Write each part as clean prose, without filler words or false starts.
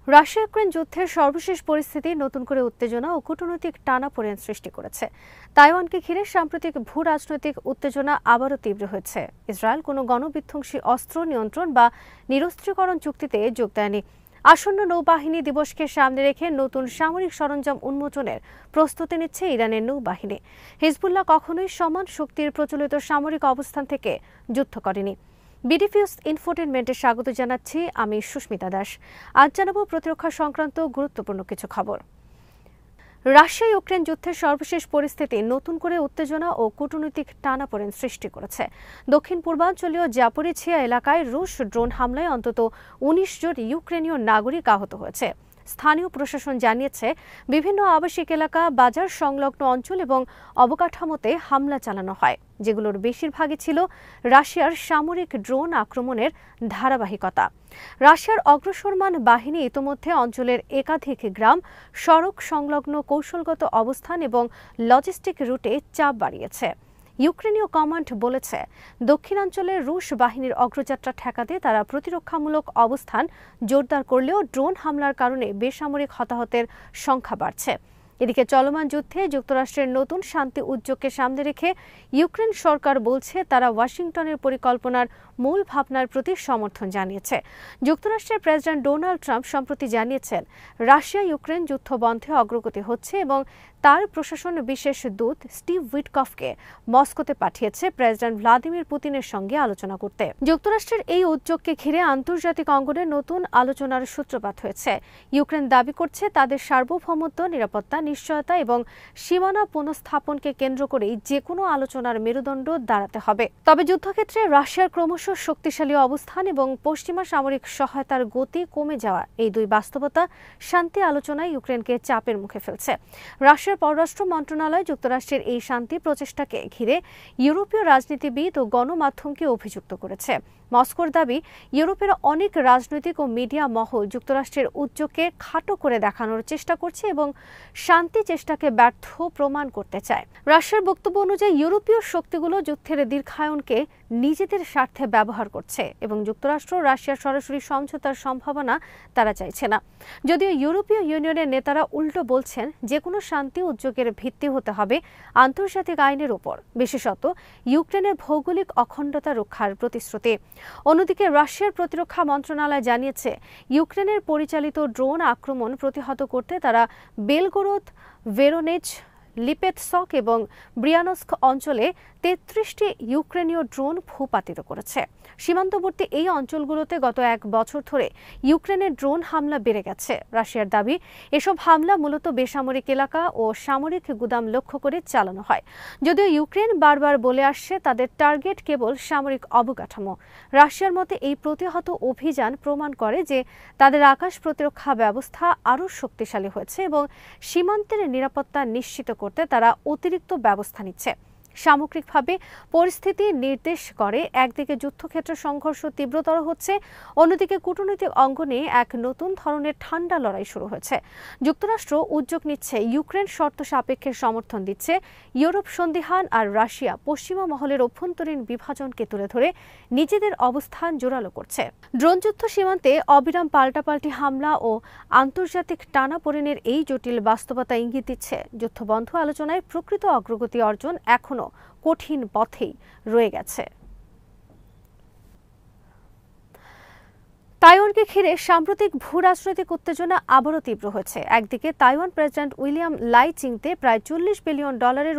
Russia Ukraine যুদ্ধের সর্বশেষ পরিস্থিতি নতুন করে উত্তেজনা ও কূটনৈতিক টানাপোড়েন সৃষ্টি করেছে। তাইওয়ানকে ঘিরে সাম্প্রতিক ভূ রাজনৈতিক উত্তেজনা আবারও তীব্র হয়েছে। ইসরায়েল কোনো গণবিধ্বংসী অস্ত্র নিয়ন্ত্রণ বা নিরস্ত্রীকরণ চুক্তিতে যোগ দেয়নি। আসন্ন নৌবাহিনী দিবসকে সামনে রেখে নতুন সামরিক সরঞ্জাম উন্মোচনের প্রস্তুতি নিচ্ছে ইরানের নৌবাহিনী। হিজবুল্লাহ কখনোই সমান শক্তির প্রচলিত সামরিক অবস্থান থেকে যুদ্ধ করেনি। বিডিফিউজ ইনফোটেনমেন্টে স্বাগত জানাচ্ছি আমি সুস্মিতা দাস। আজ জানাবো প্রতিরক্ষা সংক্রান্ত গুরুত্বপূর্ণ কিছু খবর। রাশিয়া ইউক্রেন যুদ্ধের সর্বশেষ পরিস্থিতি নতুন করে উত্তেজনা ও কূটনৈতিক টানাপোড়েন সৃষ্টি করেছে। দক্ষিণ পূর্বাঞ্চলীয় জাপোরিঝিয়া এলাকায় রুশ ড্রোন হামলায় অন্তত ১৯ জন ইউক্রেনীয় নাগরিক আহত হয়েছে। স্থানীয় প্রশাসন জানিয়েছে, বিভিন্ন আবাসিক এলাকা, বাজার সংলগ্ন অঞ্চল এবং অবকাঠামোতে হামলা চালানো হয়, যেগুলোর বেশিরভাগই ছিল রাশিয়ার সামরিক ড্রোন আক্রমণের ধারাবাহিকতা। রাশিয়ার অগ্রসরমান বাহিনী ইতোমধ্যে অঞ্চলের একাধিক গ্রাম, সড়ক সংলগ্ন কৌশলগত অবস্থান এবং লজিস্টিক রুটে চাপ বাড়িয়েছে। ইউক্রেনীয় কমান্ড বলেছে, দক্ষিণাঞ্চলের রুশ বাহিনীর অগ্রযাত্রা ঠেকাতে তারা প্রতিরক্ষামূলক অবস্থান জোরদার করলেও ড্রোন হামলার কারণে বেসামরিক হতাহতের সংখ্যা বাড়ছে। এদিকে চলমান যুদ্ধে যুক্তরাষ্ট্রের নতুন শান্তি উদ্যোগকে সামনে রেখে ইউক্রেন সরকার বলছে তারা ওয়াশিংটনের পরিকল্পনার মূল ভাবনার প্রতি সমর্থন জানিয়েছে। যুক্তরাষ্ট্রের প্রেসিডেন্ট ডোনাল্ড ট্রাম্প সম্প্রতি জানিয়েছেন, রাশিয়া ইউক্রেন যুদ্ধ বন্ধে অগ্রগতি হচ্ছে এবং তার প্রশাসন বিশেষ দূত স্টিভ উইটকফকে মস্কোতে পাঠিয়েছে প্রেসিডেন্ট ভ্লাদিমির পুতিনের সঙ্গে আলোচনা করতে। যুক্তরাষ্ট্রের এই উদ্যোগকে ঘিরে আন্তর্জাতিক অঙ্গনে নতুন আলোচনার সূত্রপাত হয়েছে। ইউক্রেন দাবি করছে তাদের সার্বভৌমত্ব, নিরাপত্তা, নিশ্চয়তা এবং সীমানা পুনঃস্থাপনকে কেন্দ্র করেই যে কোনো আলোচনার মেরুদণ্ড দাঁড়াতে হবে। তবে যুদ্ধক্ষেত্রে রাশিয়ার ক্রমশ শক্তিশালী অবস্থান এবং পশ্চিমা সামরিক সহায়তার গতি কমে যাওয়া, এই দুই বাস্তবতা শান্তি আলোচনায় ইউক্রেনকে চাপের মুখে ফেলছে। রাশিয়ার পররাষ্ট্র মন্ত্রণালয় যুক্তরাষ্ট্রের এই শান্তি প্রচেষ্টাকে ঘিরে ইউরোপীয় রাজনীতিবিদ ও গণমাধ্যমকে অভিযুক্ত করেছে। মস্কোর দাবি, ইউরোপের অনেক রাজনৈতিক ও মিডিয়া মহল যুক্তরাষ্ট্রের উদ্যোগকে খাটো করে দেখানোর চেষ্টা করছে এবং শান্তি চেষ্টাকে ব্যর্থ প্রমাণ করতে চায়। রাশিয়ার বক্তব্য অনুযায়ী ইউরোপীয় শক্তিগুলো যুদ্ধের দীর্ঘায়নকে নিজেদের স্বার্থে ব্যবহার করছে এবং যুক্তরাষ্ট্র রাশিয়ার সরাসরি সমঝোতার সম্ভাবনা তারা চাইছে না। যদিও ইউরোপীয় ইউনিয়নের নেতারা উল্টো বলছেন, যে কোনো শান্তি উদ্যোগের ভিত্তি হতে হবে আন্তর্জাতিক আইনের উপর, বিশেষত ইউক্রেনের ভৌগোলিক অখণ্ডতা রক্ষার প্রতিশ্রুতি। অন্যদিকে রাশিয়ার প্রতিরক্ষা মন্ত্রণালয় জানিয়েছে, ইউক্রেনের পরিচালিত ড্রোন আক্রমণ প্রতিহত করতে তারা বেলগোরদ, ভেরোনেজ, লিপেৎস্ক এবং ব্রিয়ানস্ক অঞ্চলে ৩৩টি ইউক্রেনীয় ড্রোন ভূপাতিত করেছে। সীমান্তবর্তী এই অঞ্চলগুলোতে গত ১ বছর ধরে ইউক্রেনের ড্রোন হামলা বেড়ে গেছে। রাশিয়ার দাবি, এসব হামলা মূলত বেসামরিক এলাকা ও সামরিক গুদাম লক্ষ্য করে চালানো হয়। যদিও ইউক্রেন বারবার বলে আসছে তাদের টার্গেট কেবল সামরিক অবকাঠামো। রাশিয়ার মতে এই প্রতিহত অভিযান প্রমাণ করে যে তাদের আকাশ প্রতিরক্ষা ব্যবস্থা আরও শক্তিশালী হয়েছে এবং সীমান্তের নিরাপত্তা নিশ্চিত করতে তারা অতিরিক্ত ব্যবস্থা নিচ্ছে। সামগ্রিকভাবে পরিস্থিতি নির্দেশ করে, একদিকে যুদ্ধক্ষেত্রে সংঘর্ষ তীব্রতর হচ্ছে, অন্যদিকে কূটনৈতিক অঙ্গনে এক নতুন ধরনের ঠান্ডা লড়াই শুরু হয়েছে। যুক্তরাষ্ট্র উদ্যোগ নিচ্ছে, ইউক্রেন শর্ত সাপেক্ষে সমর্থন দিচ্ছে, ইউরোপ সন্দিহান, আর রাশিয়া পশ্চিমা মহলের অভ্যন্তরীণ বিভাজনকে তুলে ধরে নিজেদের অবস্থান জোরালো করছে। ড্রোন যুদ্ধ সীমান্তে অবিরাম পাল্টাপাল্টি হামলা ও আন্তর্জাতিক টানাপোড়েনের এই জটিল বাস্তবতা ইঙ্গিত দিচ্ছে, যুদ্ধবন্ধ আলোচনায় প্রকৃত অগ্রগতি অর্জন এখনো কঠিন পথেই রয়ে গেছে। তাইওয়ানকে ঘিরে সাম্প্রতিক ভূ রাজনৈতিক উত্তেজনা আবারও তীব্র হয়েছে। একদিকে তাইওয়ান প্রেসিডেন্ট উইলিয়াম লাই চিংতে প্রায় $40 বিলিয়ন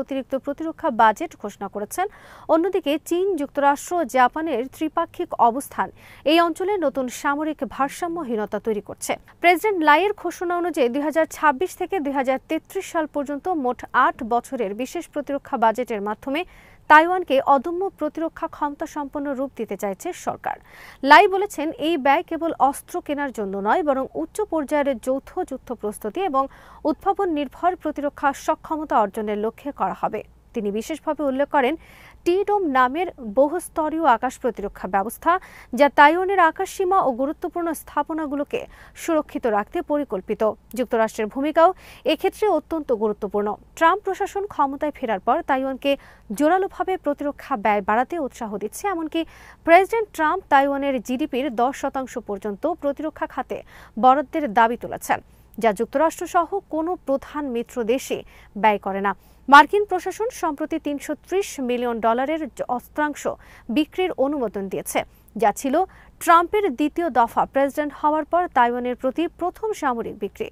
অতিরিক্ত প্রতিরক্ষা বাজেট ঘোষণা করেছেন। অন্যদিকে চীন, যুক্তরাষ্ট্র ও জাপানের ত্রিপাক্ষিক অবস্থান এই অঞ্চলে নতুন সামরিক ভারসাম্যহীনতা তৈরি করছে। প্রেসিডেন্ট লাইয়ের ঘোষণা অনুযায়ী 2026 থেকে 2033 সাল পর্যন্ত মোট 8 বছরের বিশেষ প্রতিরক্ষা বাজেটের মাধ্যমে তাইওয়ানকে অদম্য প্রতিরক্ষা ক্ষমতা সম্পন্ন রূপ দিতে চাইছে সরকার। লাই বলেছেন, এই ব্যয় কেবল অস্ত্র কেনার জন্য নয়, বরং উচ্চ পর্যায়ের যৌথ যুদ্ধ প্রস্তুতি এবং উদ্ভাবন নির্ভর প্রতিরক্ষা সক্ষমতা অর্জনের লক্ষ্যে করা হবে। তিনি বিশেষভাবে উল্লেখ করেন, টি-ডোম নামের বহুস্তরীয় আকাশ প্রতিরক্ষা ব্যবস্থা, যা তাইওয়ানের আকাশসীমা ও গুরুত্বপূর্ণ স্থাপনাগুলোকে সুরক্ষিত রাখতে পরিকল্পিত। যুক্তরাষ্ট্রের ভূমিকাও এক্ষেত্রে অত্যন্ত গুরুত্বপূর্ণ। ট্রাম্প প্রশাসন ক্ষমতায় ফেরার পর তাইওয়ানকে জোরালোভাবে প্রতিরক্ষা ব্যয় বাড়াতে উৎসাহ দিচ্ছে। এমনকি প্রেসিডেন্ট ট্রাম্প তাইওয়ানের জিডিপির 10% পর্যন্ত প্রতিরক্ষা খাতে বরাদ্দের দাবি তুলেছেন, যা যুক্তরাষ্ট্রসহ কোনো প্রধান মিত্র দেশে ব্যয় করে না। মার্কিন প্রশাসন সম্প্রতি $330 মিলিয়ন অস্ত্রাংশ বিক্রির অনুমোদন দিয়েছে, যা ছিল ট্রাম্পের দ্বিতীয় দফা প্রেসিডেন্ট হওয়ার পর তাইওয়ানের প্রতি প্রথম সামরিক বিক্রি।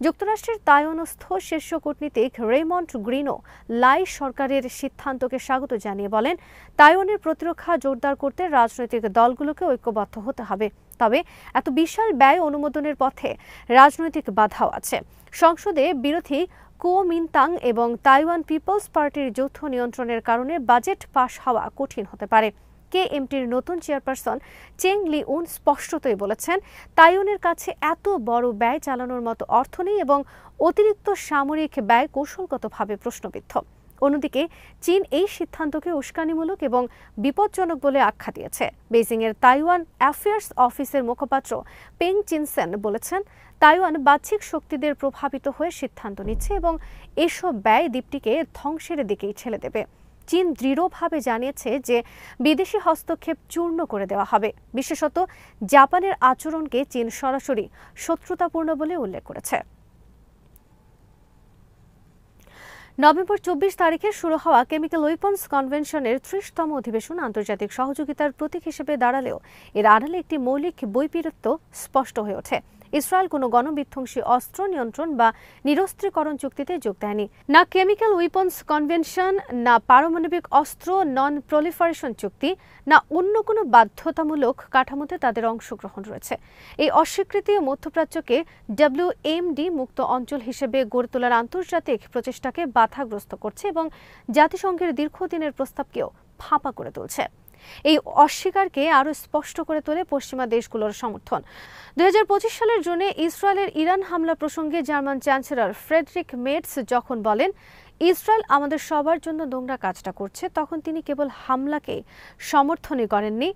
যুক্তরাষ্ট্রের তাইওয়ানস্থ শীর্ষ কূটনীতিক রেইমন্ড গ্রিনো লাই সরকারের সিদ্ধান্তকে স্বাগত জানিয়ে বলেন, তাইওয়ানের প্রতিরক্ষা জোরদার করতে রাজনৈতিক দলগুলোকে ঐক্যবদ্ধ হতে হবে। তবে এত বিশাল ব্যয় অনুমোদনের পথে রাজনৈতিক বাধাও আছে। সংসদে বিরোধী কুওমিন্তাং এবং তাইওয়ান পিপলস পার্টির যৌথ নিয়ন্ত্রণের কারণে বাজেট পাশ হওয়া কঠিন হতে পারে। কেএমটির নতুন চেয়ারপারসন চেং লি-উন স্পষ্টতই বলেছেন, তাইওয়ানের কাছে এত বড় ব্যয় চালানোর মতো অর্থ নেই এবং অতিরিক্ত সামরিক ব্যয় কৌশলগতভাবে প্রশ্নবিদ্ধ। অন্যদিকে চীন এই সিদ্ধান্তকে উস্কানিমূলক এবং বিপজ্জনক বলে আখ্যা দিয়েছে। বেইজিংয়ের তাইওয়ান অ্যাফেয়ার্স অফিসের মুখপাত্র পেং চিনসেন বলেছেন, তাইওয়ান বাহ্যিক শক্তিদের প্রভাবিত হয়ে সিদ্ধান্ত নিচ্ছে এবং এসব ব্যয় দ্বীপটিকে ধ্বংসের দিকেই ঠেলে দেবে। চীন দৃঢ়ভাবে জানিয়েছে যে বিদেশি হস্তক্ষেপ চূর্ণ করে দেওয়া হবে। বিশেষত জাপানের আচরণকে চীন সরাসরি শত্রুতাপূর্ণ বলে উল্লেখ করেছে। নভেম্বর 24 তারিখে শুরু হওয়া কেমিক্যাল ওয়েপন্স কনভেনশনের 30তম অধিবেশন আন্তর্জাতিক সহযোগিতার প্রতীক হিসেবে দাঁড়ালেও এর আড়ালে একটি মৌলিক বৈপরীত্য স্পষ্ট হয়ে ওঠে। ইসরায়েল কোনো গণবিধ্বংসী অস্ত্র নিয়ন্ত্রণ বা নিরস্ত্রীকরণ চুক্তিতে যোগ দেয়নি। না কেমিক্যাল ওয়েপন্স কনভেনশন, না পারমাণবিক অস্ত্র নন প্রলিফারেশন চুক্তি, না অন্য কোনো বাধ্যতামূলক কাঠামোতে তাদের অংশগ্রহণ রয়েছে। এই অস্বীকৃতি মধ্যপ্রাচ্যকে WMD মুক্ত অঞ্চল হিসেবে গড়ে তোলার আন্তর্জাতিক প্রচেষ্টাকে বাধাগ্রস্ত করছে এবং জাতিসংঘের দীর্ঘদিনের প্রস্তাবকেও ফাঁপা করে তুলছে। এই অস্বীকারকে আরও স্পষ্ট করে তোলে পশ্চিমা দেশগুলোর সমর্থন। 2025 সালের জুনে ইসরায়েলের ইরান হামলা প্রসঙ্গে জার্মান চ্যান্সেলর ফ্রেডরিক মেটস যখন বলেন, ইসরায়েল আমাদের সবার জন্য নোংরা কাজটা করছে, তখন তিনি কেবল হামলাকে সমর্থনই করেননি,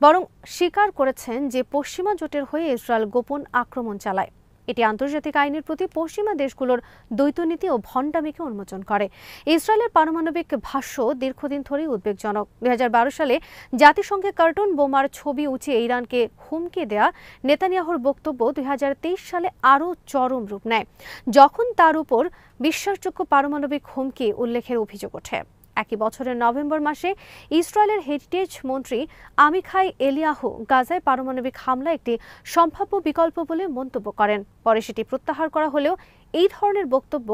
বরং স্বীকার করেছেন যে পশ্চিমা জোটের হয়ে ইসরায়েল গোপন আক্রমণ চালায়। এটি আন্তর্জাতিক আইনের প্রতি পশ্চিমা দেশগুলোর দ্বৈতনীতি ও ভণ্ডামিকে উন্মোচন করে। ইসরায়েলের পারমাণবিক ভাষ্য দীর্ঘদিন ধরেই উদ্বেগজনক। 2012 সালে জাতিসংঘে কার্টুন বোমার ছবি উঁচিয়ে ইরানকে হুমকি দেয়া নেতানিয়াহুর বক্তব্য 2023 সালে আরও চরম রূপ নেয়, যখন তার উপর বিশ্বাসযোগ্য পারমাণবিক হুমকি উল্লেখের অভিযোগ ওঠে। একই বছরের নভেম্বর মাসে ইসরায়েলের হেরিটেজ মন্ত্রী আমিখাই এলিয়াহু গাজায় পারমাণবিক হামলা একটি সম্ভাব্য বিকল্প বলে মন্তব্য করেন। পরে সেটি প্রত্যাহার করা হলেও এই ধরনের বক্তব্য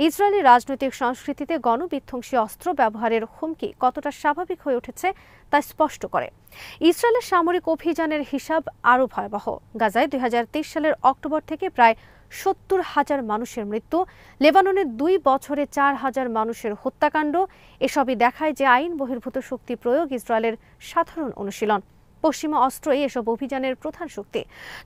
ইসরায়েলি রাজনৈতিক সংস্কৃতিতে গণবিধ্বংসী অস্ত্র ব্যবহারের হুমকি কতটা স্বাভাবিক হয়ে উঠেছে তা স্পষ্ট করে। ইসরায়েলের সামরিক অভিযানের হিসাব আরও ভয়াবহ। গাজায় 2023 সালের অক্টোবর থেকে প্রায় 70,000 মানুষের মৃত্যু, লেবাননের 2 বছরে 4,000 মানুষের হত্যাকাণ্ড, এসবই দেখায় যে আইন বহির্ভূত শক্তি প্রয়োগ ইসরায়েলের সাধারণ অনুশীলন। পশ্চিমা অস্ত্রই এসব অভিযানের প্রধান শক্তি।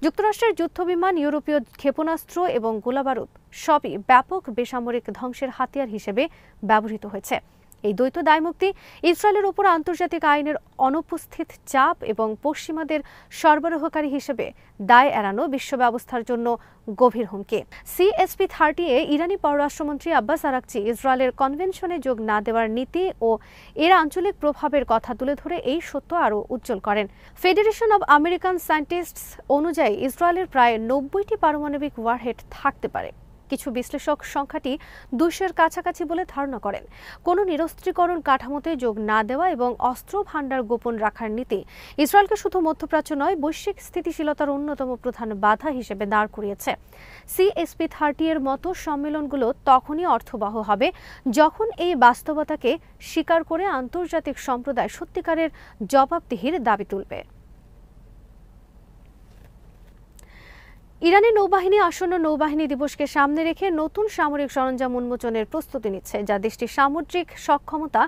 যুক্তরাষ্ট্রের যুদ্ধবিমান, ইউরোপীয় ক্ষেপণাস্ত্র এবং গোলাবারুদ সবই ব্যাপক বেসামরিক ধ্বংসের হাতিয়ার হিসেবে ব্যবহৃত হয়েছে। এই দ্বৈত দায়মুক্তি ইসরায়েলের উপর আন্তর্জাতিক আইনের অনুপস্থিত চাপ এবং পশ্চিমাদের সরবরাহকারী হিসেবে দায় এড়ানো বিশ্ব ব্যবস্থার জন্য গভীর হুমকি। CSP-30 এ ইরানি পররাষ্ট্রমন্ত্রী আব্বাস আরাকচি ইসরায়েলের কনভেনশনে যোগ না দেওয়ার নীতি ও এর আঞ্চলিক প্রভাবের কথা তুলে ধরে এই সত্য আরও উজ্জ্বল করেন। ফেডারেশন অব আমেরিকান সায়েন্টিস্টস অনুযায়ী ইসরায়েলের প্রায় 90টি পারমাণবিক ওয়ারহেড থাকতে পারে। কিছু বিশ্লেষক সংখ্যাটি 200-এর কাছাকাছি বলে ধারণা করেন। কোনো নিরস্ত্রীকরণ কাঠামোতে যোগ না দেওয়া এবং অস্ত্র ভাণ্ডার গোপন রাখার নীতি ইসরায়েলকে শুধু মধ্যপ্রাচ্য নয়, বৈশ্বিক স্থিতিশীলতার অন্যতম প্রধান বাধা হিসেবে দাঁড় করিয়েছে। CSP-30 এর মতো সম্মেলনগুলো তখনই অর্থবহ হবে যখন এই বাস্তবতাকে স্বীকার করে আন্তর্জাতিক সম্প্রদায় সত্যিকারের জবাবদিহির দাবি তুলবে। ইরানের নৌবাহিনী আসন্ন নৌবাহিনী দিবসকে সামনে রেখে নতুন সামরিক সরঞ্জাম উন্মোচনের প্রস্তুতি নিচ্ছে, যা দেশটির সামুদ্রিক সক্ষমতা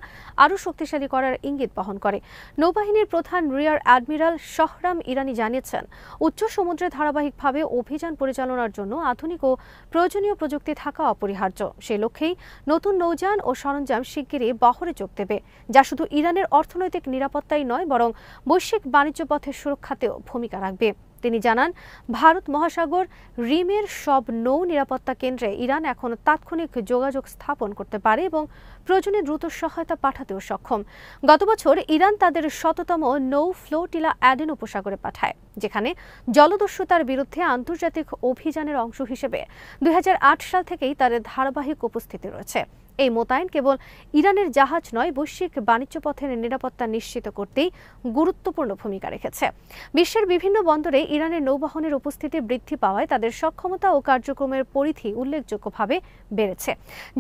আরও শক্তিশালী করার ইঙ্গিত বহন করে। নৌবাহিনীর প্রধান রিয়ার অ্যাডমিরাল শহরাম ইরানি জানিয়েছেন, উচ্চ সমুদ্রে ধারাবাহিকভাবে অভিযান পরিচালনার জন্য আধুনিক ও প্রয়োজনীয় প্রযুক্তি থাকা অপরিহার্য। সেই লক্ষ্যেই নতুন নৌযান ও সরঞ্জাম শিগগিরই বহরে যোগ দেবে, যা শুধু ইরানের অর্থনৈতিক নিরাপত্তাই নয়, বরং বৈশ্বিক বাণিজ্য পথের সুরক্ষাতেও ভূমিকা রাখবে। তিনি জানান, ভারত মহাসাগর রিমের সব নৌ নিরাপত্তা কেন্দ্রে ইরান এখন তাৎক্ষণিক যোগাযোগ স্থাপন করতে পারে এবং প্রয়োজনে দ্রুত সহায়তা পাঠাতেও সক্ষম। গত বছর ইরান তাদের ১০০তম নৌ ফ্লোটিলা অ্যাডেন উপসাগরে পাঠায়, যেখানে জলদস্যুতার বিরুদ্ধে আন্তর্জাতিক অভিযানের অংশ হিসেবে ২০০৮ সাল থেকেই তার ধারাবাহিক উপস্থিতি রয়েছে। এই মোতায়েন কেবল ইরানের জাহাজ নয়, বৈশ্বিক বাণিজ্য পথের নিরাপত্তা নিশ্চিত করতেই গুরুত্বপূর্ণ ভূমিকা রেখেছে। বিশ্বের বিভিন্ন বন্দরে ইরানের নৌবহনের উপস্থিতি বৃদ্ধি পাওয়ায় তাদের সক্ষমতা ও কার্যক্রমের পরিধি উল্লেখযোগ্যভাবে বেড়েছে।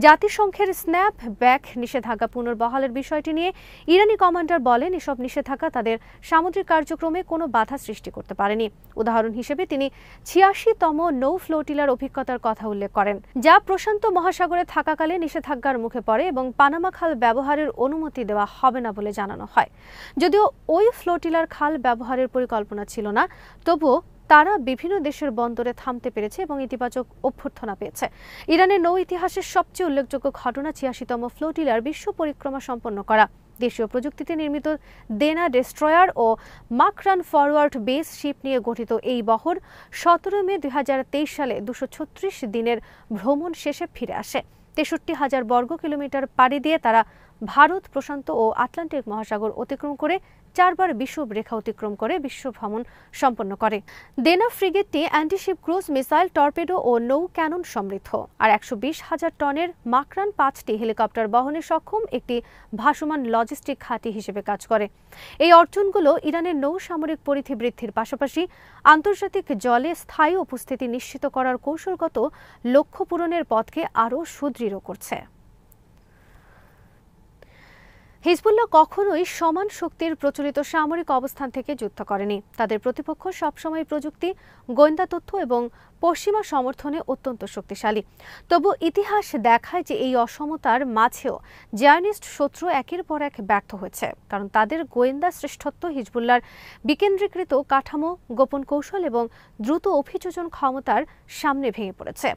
জাতিসংঘের স্ন্যাপ ব্যাক নিষেধাজ্ঞা পুনর্বহালের বিষয়টি নিয়ে ইরানি কমান্ডার বলেন, এসব নিষেধাজ্ঞা তাদের সামুদ্রিক কার্যক্রমে কোনো বাধা সৃষ্টি করতে পারেনি। উদাহরণ হিসেবে তিনি ৮৬তম নৌ ফ্লোটিলার অভিজ্ঞতার কথা উল্লেখ করেন, যা প্রশান্ত মহাসাগরে থাকাকালে নিষেধাজ্ঞার মুখে পড়ে এবং পানামা খাল ব্যবহারের অনুমতি দেওয়া হবে না বলে জানানো হয়। যদিও ওই ফ্লোটিলার খাল ব্যবহারের পরিকল্পনা ছিল না, তবুও তারা বিভিন্ন দেশের বন্দরে থামতে পেরেছে এবং ইতিবাচক অভ্যর্থনা পেয়েছে। ইরানের নৌ ইতিহাসের সবচেয়ে উল্লেখযোগ্য ঘটনা ৮৬তম ফ্লোটিলার বিশ্ব পরিক্রমা সম্পন্ন করা। দেশীয় প্রযুক্তিতে নির্মিত দেনা ডেস্ট্রয়ার ও মাকরান ফরওয়ার্ড বেস শিপ নিয়ে গঠিত এই বহর ১৭ মে ২০২৩ সালে ২৩৬ দিনের ভ্রমণ শেষে ফিরে আসে। ৬৩,০০০ বর্গ কিলোমিটার পাড়ি দিয়ে তারা ভারত, প্রশান্ত ও আটলান্টিক মহাসাগর অতিক্রম করে ৪বার বিষুব রেখা অতিক্রম করে বিশ্ব ভ্রমণ সম্পন্ন করে। দেনা ফ্রিগেটটি অ্যান্টিশিপ ক্রুজ মিসাইল, টর্পেডো ও নৌ ক্যানন সমৃদ্ধ, আর ১২০,০০০ টনের মাকরান ৫টি হেলিকপ্টার বহনে সক্ষম একটি ভাসমান লজিস্টিক ঘাঁটি হিসেবে কাজ করে। এই অর্জনগুলো ইরানের নৌ সামরিক পরিধি বৃদ্ধির পাশাপাশি আন্তর্জাতিক জলে স্থায়ী উপস্থিতি নিশ্চিত করার কৌশলগত লক্ষ্য পূরণের পথকে আরও সুদৃঢ় করছে। হিজবুল্লাহ কখনোই সমান শক্তির প্রচলিত সামরিক অবস্থান থেকে যুদ্ধ করেনি। তাদের প্রতিপক্ষ সবসময় প্রযুক্তি, গোয়েন্দা তথ্য এবং পশ্চিমা সমর্থনে অত্যন্ত শক্তিশালী। তবু ইতিহাস দেখায় যে এই অসমতার মাঝেও জায়নিস্ট শত্রু একের পর এক ব্যর্থ হয়েছে, কারণ তাদের গোয়েন্দা শ্রেষ্ঠত্ব হিজবুল্লাহর বিকেন্দ্রীকৃত কাঠামো, গোপন কৌশল এবং দ্রুত অভিযোজন ক্ষমতার সামনে ভেঙে পড়েছে।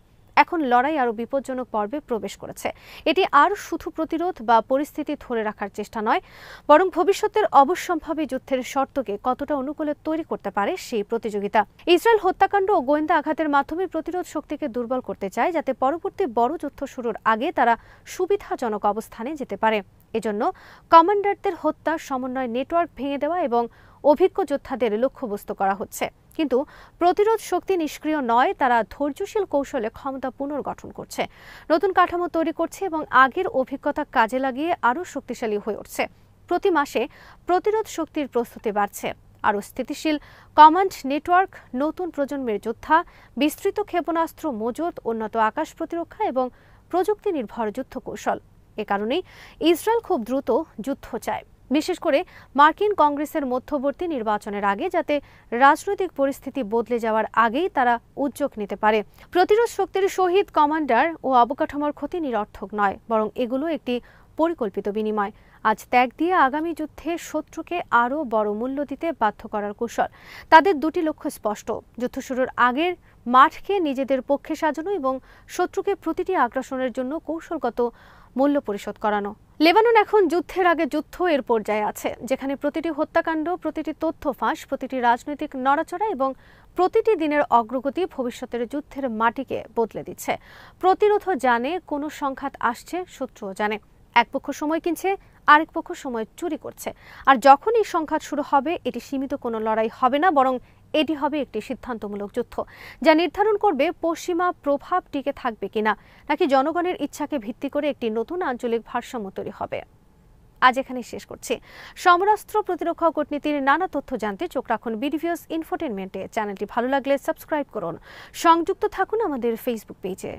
এখন লড়াই আরও বিপজ্জনক পর্বে প্রবেশ করেছে। এটি আর শুধু প্রতিরোধ বা পরিস্থিতি ধরে রাখার চেষ্টা নয়, বরং ভবিষ্যতের অবশ্যম্ভাবী যুদ্ধের শর্তকে কতটা অনুকূলে তৈরি করতে পারে সেই প্রতিযোগিতা। ইসরায়েল হত্যাকাণ্ড ও গোয়েন্দা আঘাতের মাধ্যমে প্রতিরোধ শক্তিকে দুর্বল করতে চায়, যাতে পরবর্তী বড় যুদ্ধ শুরুর আগে তারা সুবিধাজনক অবস্থানে যেতে পারে। এজন্য কমান্ডারদের হত্যা, সমন্বয় নেটওয়ার্ক ভেঙে দেওয়া এবং অভিজ্ঞ যোদ্ধাদের লক্ষ্যবস্তু করা হচ্ছে। কিন্তু প্রতিরোধ শক্তি নিষ্ক্রিয় নয়, তারা ধৈর্যশীল কৌশলে ক্ষমতা পুনর্গঠন করছে, নতুন কাঠামো তৈরি করছে এবং আগের অভিজ্ঞতা কাজে লাগিয়ে আরও শক্তিশালী হয়ে উঠছে। প্রতি মাসে প্রতিরোধ শক্তির প্রস্তুতি বাড়ছে, আরও স্থিতিশীল কমান্ড নেটওয়ার্ক, নতুন প্রজন্মের যোদ্ধা, বিস্তৃত ক্ষেপণাস্ত্র মজুত, উন্নত আকাশ প্রতিরক্ষা এবং প্রযুক্তি নির্ভর যুদ্ধ কৌশল। এ কারণেই ইসরায়েল খুব দ্রুত যুদ্ধ চায়, বিশেষ করে মার্কিন কংগ্রেসের মধ্যবর্তী নির্বাচনের আগে, যাতে রাজনৈতিক পরিস্থিতি বদলে যাওয়ার আগেই তারা উদ্যোগ নিতে পারে। প্রতিরোধ শক্তির শহীদ, কমান্ডার ও অবকাঠামোর ক্ষতি নিরর্থক নয়, বরং এগুলো একটি পরিকল্পিত বিনিময়। আজ ত্যাগ দিয়ে আগামী যুদ্ধে শত্রুকে আরও বড় মূল্য দিতে বাধ্য করার কৌশল। তাদের দুটি লক্ষ্য স্পষ্ট: যুদ্ধ শুরুর আগের মাঠকে নিজেদের পক্ষে সাজানো এবং শত্রুকে প্রতিটি আগ্রাসনের জন্য কৌশলগত মূল্য পরিশোধ করানো। লেবানন এখন যুদ্ধের আগে যুদ্ধ এর পর্যায়ে আছে, যেখানে প্রতিটি হত্যাকাণ্ড, প্রতিটি তথ্য ফাঁস, প্রতিটি রাজনৈতিক নড়াচড়া এবং প্রতিটি দিনের অগ্রগতি ভবিষ্যতের যুদ্ধের মাটিকে বদলে দিচ্ছে। প্রতিরোধও জানে কোনো সংঘাত আসছে, শত্রুও জানে এক পক্ষ সময় কিনছে, আরেক পক্ষ সময় চুরি করছে। আর যখন এই সংঘাত শুরু হবে, এটি সীমিত কোনো লড়াই হবে না, বরং এটি হবে একটি সিদ্ধান্তমূলক যুদ্ধ, যা নির্ধারণ করবে পশ্চিমা প্রভাব টিকে থাকবে কিনা, নাকি জনগণের ইচ্ছাকে ভিত্তি করে একটি নতুন আঞ্চলিক ভারসাম্য তৈরি হবে। আজ এখানে শেষ করছি। সমরাস্ত্র, প্রতিরক্ষা ও কূটনীতির নানা তথ্য জানতে চোখ রাখুন বিডিভিউস ইনফোটেনমেন্টে। চ্যানেলটি ভালো লাগলে সাবস্ক্রাইব করুন। সংযুক্ত থাকুন আমাদের ফেসবুক পেজে।